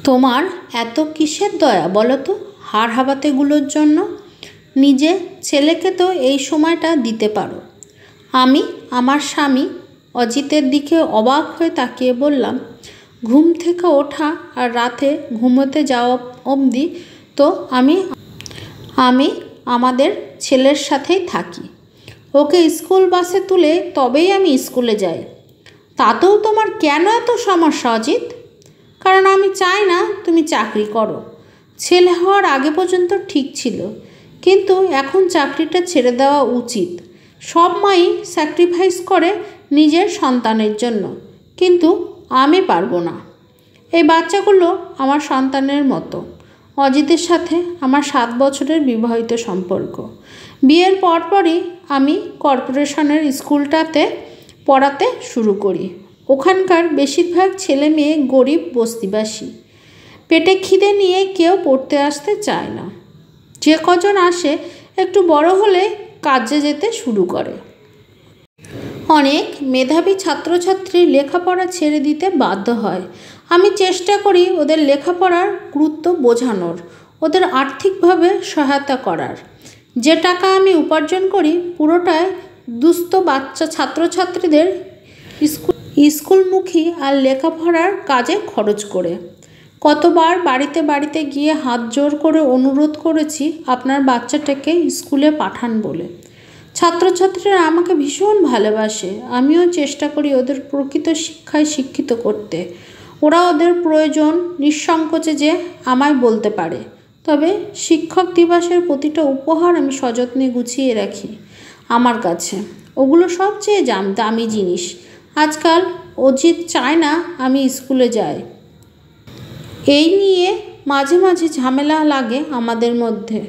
তোমার এত কিসের দয়া বলো তো হাড় হাবাতেগুলোর জন্য? নিজে ছেলেকে তো এই সময়টা দিতে পারো। আমি আমার স্বামী অজিতের দিকে অবাক হয়ে তাকিয়ে বললাম, ঘুম থেকে ওঠা আর রাতে ঘুমোতে যাওয়া অবধি তো আমি আমি আমাদের ছেলের সাথেই থাকি। ওকে স্কুল বাসে তুলে তবেই আমি স্কুলে যাই। তাতেও তোমার কেন এত সমস্যা অজিত? কারণ আমি চাই না তুমি চাকরি করো। ছেলে হওয়ার আগে পর্যন্ত ঠিক ছিল, কিন্তু এখন চাকরিটা ছেড়ে দেওয়া উচিত। সব মাই স্যাক্রিফাইস করে নিজের সন্তানের জন্য, কিন্তু আমি পারবো না। এই বাচ্চাগুলো আমার সন্তানের মতো। অজিতের সাথে আমার 7 বছরের বিবাহিত সম্পর্ক। বিয়ের পরপরই আমি কর্পোরেশনের স্কুলটাতে পড়াতে শুরু করি। ওখানকার বেশিরভাগ ছেলে মেয়ে গরিব বস্তিবাসী। পেটে খিদে নিয়ে কেউ পড়তে আসতে চায় না। যে কজন আসে একটু বড় হলে কাজে যেতে শুরু করে। অনেক মেধাবী ছাত্রছাত্রী লেখাপড়া ছেড়ে দিতে বাধ্য হয়। আমি চেষ্টা করি ওদের লেখাপড়ার গুরুত্ব বোঝানোর, ওদের আর্থিকভাবে সহায়তা করার। যে টাকা আমি উপার্জন করি পুরোটাই দুস্থ বাচ্চা ছাত্রছাত্রীদের স্কুলমুখী আর লেখাপড়ার কাজে খরচ করে। কতবার বাড়িতে বাড়িতে গিয়ে হাত জোর করে অনুরোধ করেছি আপনার বাচ্চাটাকে স্কুলে পাঠান বলে। ছাত্রছাত্রীরা আমাকে ভীষণ ভালোবাসে। আমিও চেষ্টা করি ওদের প্রকৃত শিক্ষায় শিক্ষিত করতে। ওরা ওদের প্রয়োজন নিঃসংকোচে যে আমায় বলতে পারে। তবে শিক্ষক দিবসের প্রতিটা উপহার আমি সযত্নে গুছিয়ে রাখি আমার কাছে। ওগুলো সবচেয়ে দামি জিনিস। আজকাল অজিত চায় না আমি স্কুলে যাই। এই নিয়ে মাঝে মাঝে ঝামেলা লাগে আমাদের মধ্যে।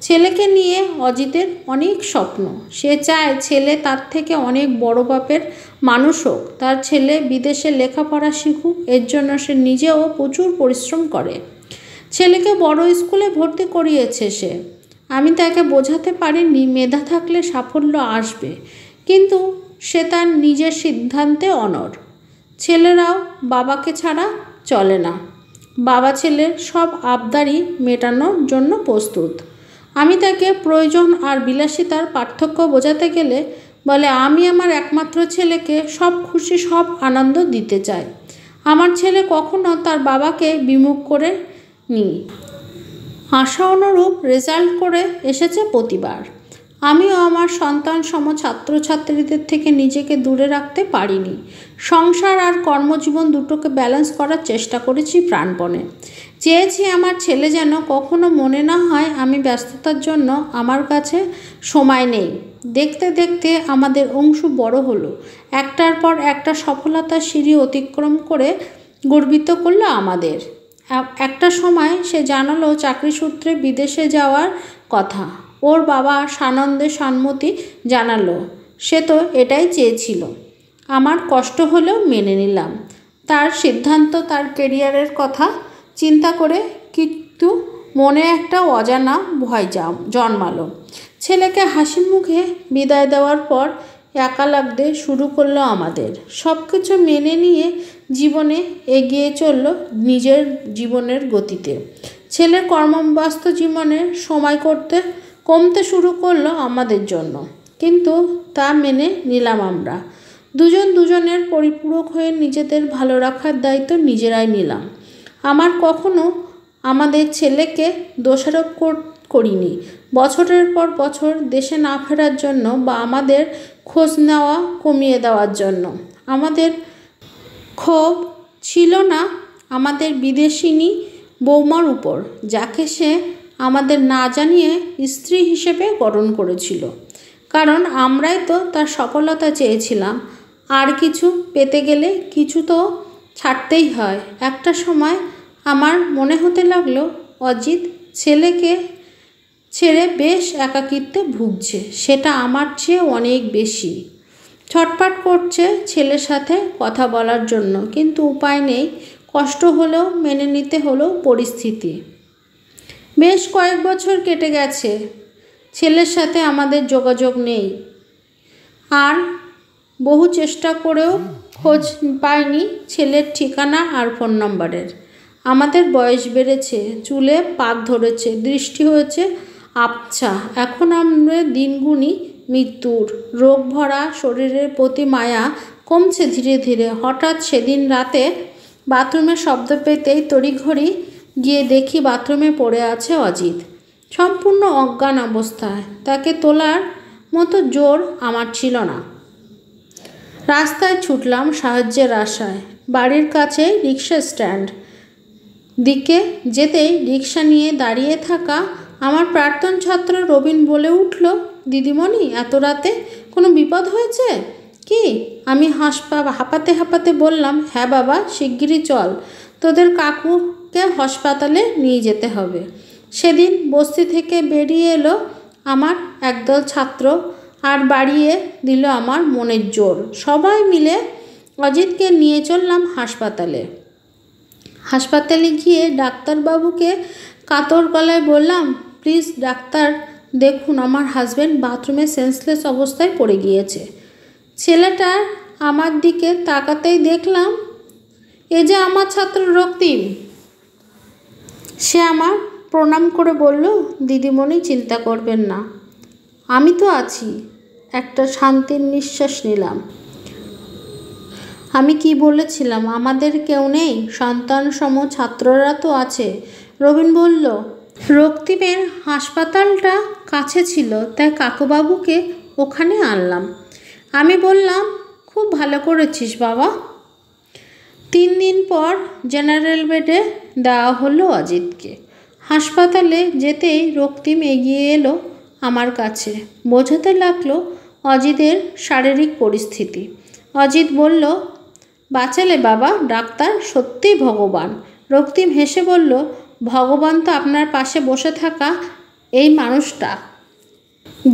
ছেলেকে নিয়ে অজিতের অনেক স্বপ্ন। সে চায় ছেলে তার থেকে অনেক বড় বাপের মানুষ হোক, তার ছেলে বিদেশে লেখাপড়া শিখুক। এর জন্য সে নিজেও প্রচুর পরিশ্রম করে। ছেলেকে বড় স্কুলে ভর্তি করিয়েছে সে। আমি তাকে বোঝাতে পারিনি মেধা থাকলে সাফল্য আসবে, কিন্তু সে তার নিজের সিদ্ধান্তে অনড়। ছেলেরাও বাবাকে ছাড়া চলে না। বাবা ছেলের সব আবদারই মেটানোর জন্য প্রস্তুত। আমি তাকে প্রয়োজন আর বিলাসিতার পার্থক্য বোঝাতে গেলে বলে, আমি আমার একমাত্র ছেলেকে সব খুশি সব আনন্দ দিতে চাই। আমার ছেলে কখনো তার বাবাকে বিমুখ করে নি। আশা অনুরূপ রেজাল্ট করে এসেছে প্রতিবার। আমিও আমার সন্তান সম ছাত্রছাত্রীদের থেকে নিজেকে দূরে রাখতে পারিনি। সংসার আর কর্মজীবন দুটোকে ব্যালেন্স করার চেষ্টা করেছি প্রাণপণে। চেয়েছি আমার ছেলে যেন কখনো মনে না হয় আমি ব্যস্ততার জন্য আমার কাছে সময় নেই। দেখতে দেখতে আমাদের অংশু বড় হলো। একটার পর একটা সফলতার সিঁড়ি অতিক্রম করে গর্বিত করলো আমাদের। একটা সময় সে জানালো চাকরি সূত্রে বিদেশে যাওয়ার কথা। ওর বাবা সানন্দে সম্মতি জানালো। সে তো এটাই চেয়েছিল। আমার কষ্ট হলেও মেনে নিলাম তার সিদ্ধান্ত। তার কেরিয়ারের কথা চিন্তা করে কিন্তু মনে একটা অজানা ভয় জন্মালো। ছেলেকে হাসি মুখে বিদায় দেওয়ার পর একা লাগতে শুরু করলো আমাদের। সব কিছু মেনে নিয়ে জীবনে এগিয়ে চলল নিজের জীবনের গতিতে। ছেলের কর্মব্যস্ত জীবনে সময় কমতে শুরু করলো আমাদের জন্য, কিন্তু তা মেনে নিলাম আমরা। দুজন দুজনের পরিপূরক হয়ে নিজেদের ভালো রাখার দায়িত্ব নিজেরাই নিলাম। আমার কখনো আমাদের ছেলেকে দোষারোপ করিনি বছরের পর বছর দেশে না ফেরার জন্য বা আমাদের খোঁজ নেওয়া কমিয়ে দেওয়ার জন্য। আমাদের ক্ষোভ ছিল না আমাদের বিদেশিনী বৌমার উপর, যাকে সে আমাদের না জানিয়ে স্ত্রী হিসেবে গঠন করেছিল। কারণ আমরাই তো তার সফলতা চেয়েছিলাম। আর কিছু পেতে গেলে কিছু তো ছাড়তেই হয়। একটা সময় আমার মনে হতে লাগলো অজিত ছেলেকে ছেড়ে বেশ একাকিত্বে ভুগছে। সেটা আমার চেয়ে অনেক বেশি। ছটফট করছে ছেলের সাথে কথা বলার জন্য, কিন্তু উপায় নেই। কষ্ট হলেও মেনে নিতে হলো পরিস্থিতি। বেশ কয়েক বছর কেটে গেছে, ছেলের সাথে আমাদের যোগাযোগ নেই। আর বহু চেষ্টা করেও খোঁজ পাইনি ছেলের ঠিকানা আর ফোন নম্বরের। আমাদের বয়স বেড়েছে, চুলে পাক ধরেছে, দৃষ্টি হয়েছে আবছা। এখন আমরা দিনগুনি মৃত্যুর। রোগ ভরা শরীরের প্রতি মায়া কমছে ধীরে ধীরে। হঠাৎ সেদিন রাতে বাথরুমের শব্দ পেতেই তড়িঘড়ি গিয়ে দেখি বাথরুমে পড়ে আছে অজিত, সম্পূর্ণ অজ্ঞান অবস্থায়। তাকে তোলার মতো জোর আমার ছিল না। রাস্তায় ছুটলাম সাহায্যের আশায়। বাড়ির কাছে রিক্সা স্ট্যান্ড দিকে যেতেই রিক্সা নিয়ে দাঁড়িয়ে থাকা আমার প্রাক্তন ছাত্র রবিন বলে উঠল, দিদিমণি, এত রাতে কোনো বিপদ হয়েছে কি? আমি হাঁপাতে হাঁপাতে বললাম, হ্যাঁ বাবা, শিগগিরই চল, তোদের কাকুকে হাসপাতালে নিয়ে যেতে হবে। সেদিন বস্তি থেকে বেরিয়ে এলো আমার একদল ছাত্র আর বাড়িয়ে দিল আমার মনের জোর। সবাই মিলে অজিতকে নিয়ে চললাম হাসপাতালে। হাসপাতালে গিয়ে ডাক্তারবাবুকে কাতর গলায় বললাম, প্লিজ ডাক্তার, দেখুন আমার হাজব্যান্ড বাথরুমে সেন্সলেস অবস্থায় পড়ে গিয়েছে। ছেলেটা আমার দিকে তাকাতেই দেখলাম এ যে আমার ছাত্র রক্তিম। সে আমার প্রণাম করে বলল, দিদিমণি, চিন্তা করবেন না, আমি তো আছি। একটা শান্তির নিঃশ্বাস নিলাম। আমি কি বলেছিলাম আমাদের কেউ নেই? সন্তানসম ছাত্ররা তো আছে। রবিন বলল, রক্তিমের হাসপাতালটা কাছে ছিল, তাই কাকুবাবুকে ওখানে আনলাম। আমি বললাম, খুব ভালো করেছিস বাবা। 3 দিন পর জেনারেল বেডে দেওয়া হলো অজিতকে। হাসপাতালে যেতেই রক্তিম এগিয়ে এলো আমার কাছে, বোঝাতে লাগলো অজিতের শারীরিক পরিস্থিতি। অজিত বলল, বাঁচালে বাবা, ডাক্তার সত্যিই ভগবান। রক্তিম হেসে বলল, ভগবান তো আপনার পাশে বসে থাকা এই মানুষটা,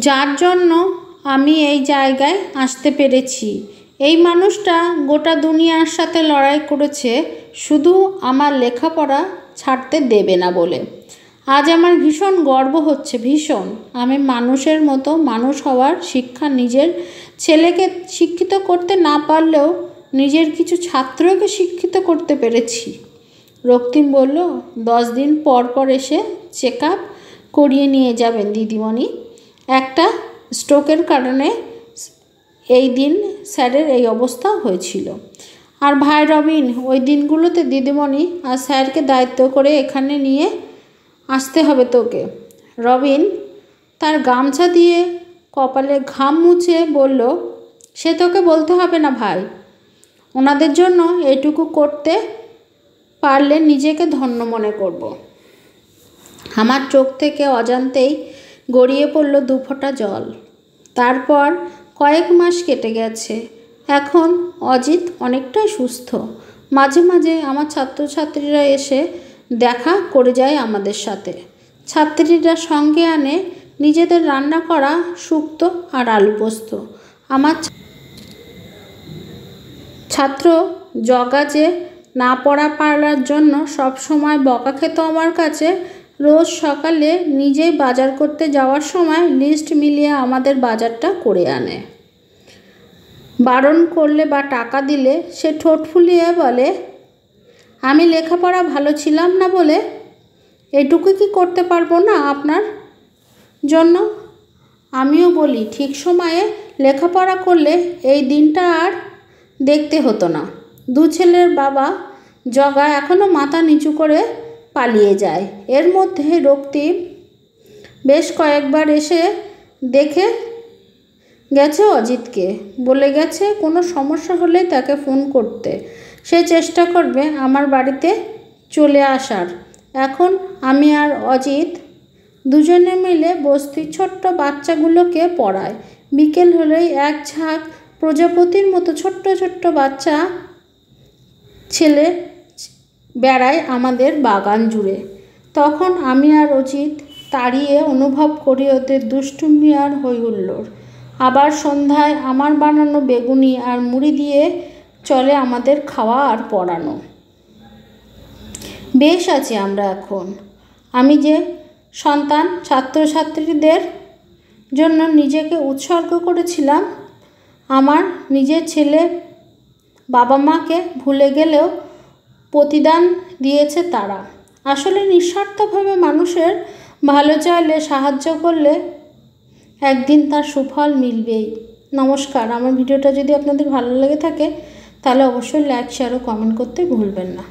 যার জন্য আমি এই জায়গায় আসতে পেরেছি। এই মানুষটা গোটা দুনিয়ার সাথে লড়াই করেছে শুধু আমার লেখাপড়া ছাড়তে দেবে না বলে। আজ আমার ভীষণ গর্ব হচ্ছে, ভীষণ। আমি মানুষের মতো মানুষ হওয়ার শিক্ষা নিজের ছেলেকে শিক্ষিত করতে না পারলেও নিজের কিছু ছাত্রকে শিক্ষিত করতে পেরেছি। রক্তিম বলল, 10 দিন পর পর এসে চেক আপ করিয়ে নিয়ে যাবেন দিদিমণি। একটা স্ট্রোকের কারণে এই দিন স্যারের এই অবস্থা হয়েছিল। আর ভাই রবিন, ওই দিনগুলোতে দিদিমণি আর স্যারকে দায়িত্ব করে এখানে নিয়ে আসতে হবে তোকে। রবিন তার গামছা দিয়ে কপালে ঘাম মুছে বলল, সে তোকে বলতে হবে না ভাই, ওনাদের জন্য এইটুকু করতে পারলে নিজেকে ধন্য মনে করব। আমার চোখ থেকে অজান্তেই গড়িয়ে পড়ল 2 ফোঁটা জল। তারপর কয়েক মাস কেটে গেছে। এখন অজিত অনেকটাই সুস্থ। মাঝে মাঝে আমার ছাত্রছাত্রীরা এসে দেখা করে যায় আমাদের সাথে। ছাত্রীরা সঙ্গে আনে নিজেদের রান্না করা শুক্তো আর আলু পোস্ত। আমার ছাত্র জগা যে না পড়া পারার জন্য সব সময় বকা খেত আমার কাছে, রোজ সকালে নিজেই বাজার করতে যাওয়ার সময় লিস্ট মিলিয়ে আমাদের বাজারটা করে আনে। বারণ করলে বা টাকা দিলে সে ঠোঁট ফুলিয়ে বলে, আমি লেখাপড়া ভালো ছিলাম না বলে এটুকু কি করতে পারবো না আপনার জন্য? আমিও বলি, ঠিক সময়ে লেখাপড়া করলে এই দিনটা আর দেখতে হতো না। 2 ছেলের বাবা জগা এখনও মাথা নিচু করে পালিয়ে যায়। এর মধ্যে রক্তিম বেশ কয়েকবার এসে দেখে গেছে অজিতকে, বলে গেছে কোনো সমস্যা হলে তাকে ফোন করতে, সে চেষ্টা করবে আমার বাড়িতে চলে আসার। এখন আমি আর অজিত দুজনে মিলে বস্তির ছোট্ট বাচ্চাগুলোকে পড়ায়। বিকেল হলেই এক ঝাঁক প্রজাপতির মতো ছোট্ট ছোট্ট বাচ্চা ছেলে বেড়ায় আমাদের বাগান জুড়ে। তখন আমি আর অজিত তাড়িয়ে অনুভব করি ওদের দুষ্টুমি আর হইহুল্লোড়। আবার সন্ধ্যায় আমার বানানো বেগুনি আর মুড়ি দিয়ে চলে আমাদের খাওয়া আর পড়ানো। বেশ আছি আমরা এখন। আমি যে সন্তান ছাত্রছাত্রীদের জন্য নিজেকে উৎসর্গ করেছিলাম, আমার নিজের ছেলে বাবা মাকে ভুলে গেলেও প্রতিদান দিয়েছে তারা। আসলে নিঃস্বার্থভাবে মানুষের ভালো চাইলে, সাহায্য করলে একদিন তার সুফল মিলবেই। নমস্কার। আমার ভিডিওটা যদি আপনাদের ভালো লেগে থাকে তাহলে অবশ্যই লাইক, শেয়ার ও কমেন্ট করতে ভুলবেন না।